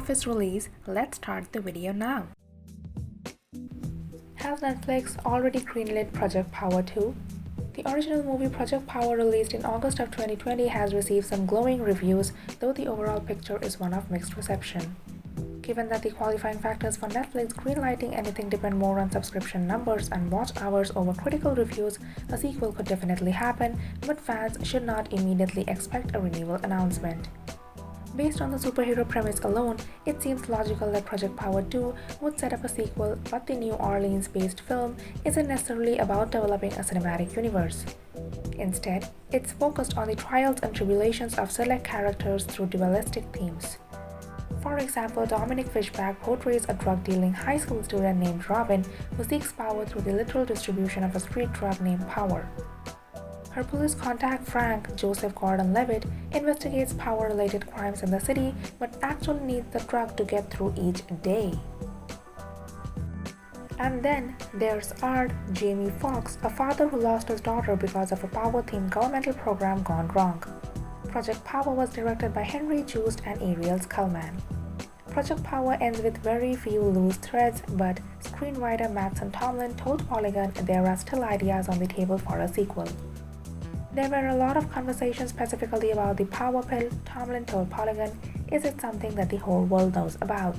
office release, let's start the video now. Has Netflix already greenlit Project Power 2? The original movie Project Power, released in August of 2020, has received some glowing reviews, though the overall picture is one of mixed reception. Given that the qualifying factors for Netflix greenlighting anything depend more on subscription numbers and watch hours over critical reviews, a sequel could definitely happen, but fans should not immediately expect a renewal announcement. Based on the superhero premise alone, it seems logical that Project Power 2 would set up a sequel, but the New Orleans-based film isn't necessarily about developing a cinematic universe. Instead, it's focused on the trials and tribulations of select characters through dualistic themes. For example, Dominic Fishback portrays a drug-dealing high school student named Robin who seeks power through the literal distribution of a street drug named Power. Her police contact Frank, Joseph Gordon-Levitt, investigates power-related crimes in the city but actually needs the drug to get through each day. And then there's Art, Jamie Foxx, a father who lost his daughter because of a power-themed governmental program gone wrong. Project Power was directed by Henry Joost and Ariel Skullman. Project Power ends with very few loose threads, but screenwriter Mattson Tomlin told Polygon there are still ideas on the table for a sequel. There were a lot of conversations specifically about the power pill. Tomlin told Polygon, "Is it something that the whole world knows about?"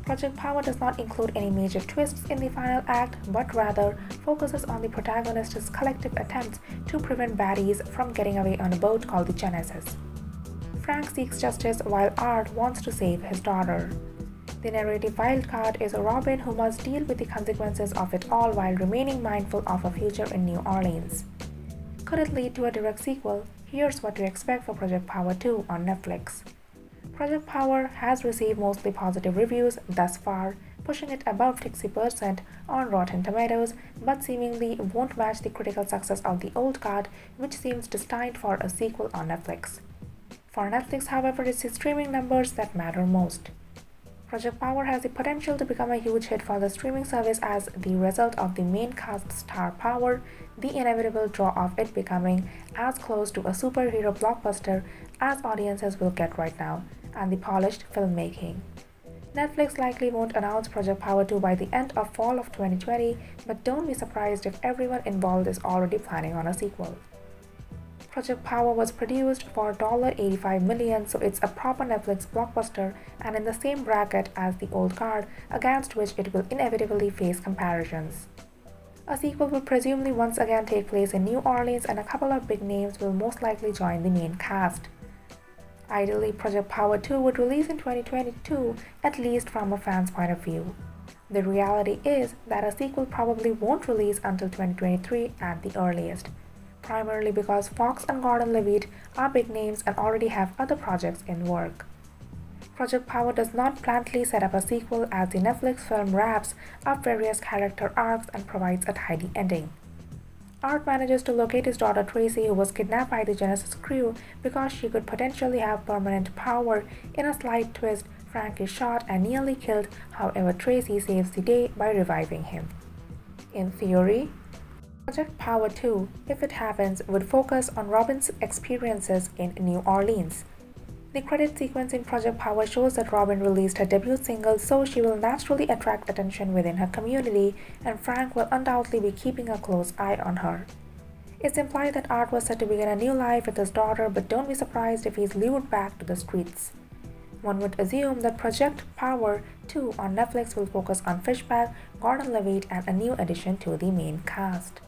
Project Power does not include any major twists in the final act, but rather focuses on the protagonist's collective attempts to prevent baddies from getting away on a boat called the Genesis. Frank seeks justice while Art wants to save his daughter. The narrative wildcard is a Robin who must deal with the consequences of it all while remaining mindful of a future in New Orleans. Could it lead to a direct sequel? Here's what to expect for Project Power 2 on Netflix. Project Power has received mostly positive reviews thus far, pushing it above 60% on Rotten Tomatoes, but seemingly won't match the critical success of the old guard, which seems destined for a sequel on Netflix. For Netflix, however, it's the streaming numbers that matter most. Project Power has the potential to become a huge hit for the streaming service as the result of the main cast star power, the inevitable draw of it becoming as close to a superhero blockbuster as audiences will get right now, and the polished filmmaking. Netflix likely won't announce Project Power 2 by the end of fall of 2020, but don't be surprised if everyone involved is already planning on a sequel. Project Power was produced for $85 million, so it's a proper Netflix blockbuster and in the same bracket as The Old Guard, against which it will inevitably face comparisons. A sequel will presumably once again take place in New Orleans, and a couple of big names will most likely join the main cast. Ideally, Project Power 2 would release in 2022, at least from a fan's point of view. The reality is that a sequel probably won't release until 2023 at the earliest, primarily because Fox and Gordon-Levitt are big names and already have other projects in work. Project Power does not bluntly set up a sequel, as the Netflix film wraps up various character arcs and provides a tidy ending. Art manages to locate his daughter Tracy, who was kidnapped by the Genesis crew because she could potentially have permanent power. In a slight twist, Frank is shot and nearly killed, however Tracy saves the day by reviving him. In theory, Project Power 2, if it happens, would focus on Robin's experiences in New Orleans. The credit sequence in Project Power shows that Robin released her debut single, so she will naturally attract attention within her community, and Frank will undoubtedly be keeping a close eye on her. It's implied that Art was set to begin a new life with his daughter, but don't be surprised if he's lured back to the streets. One would assume that Project Power 2 on Netflix will focus on Fishback, Gordon-Levitt, and a new addition to the main cast.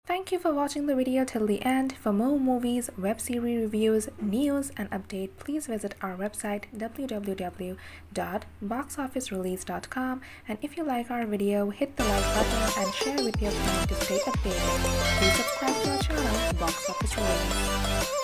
Thank you for watching the video till the end. For more movies, web series reviews, news, and update, please visit our website www.boxofficerelease.com, and if you like our video, hit the like button and share with your friends to stay updated. Please subscribe to our channel, Box Office Release.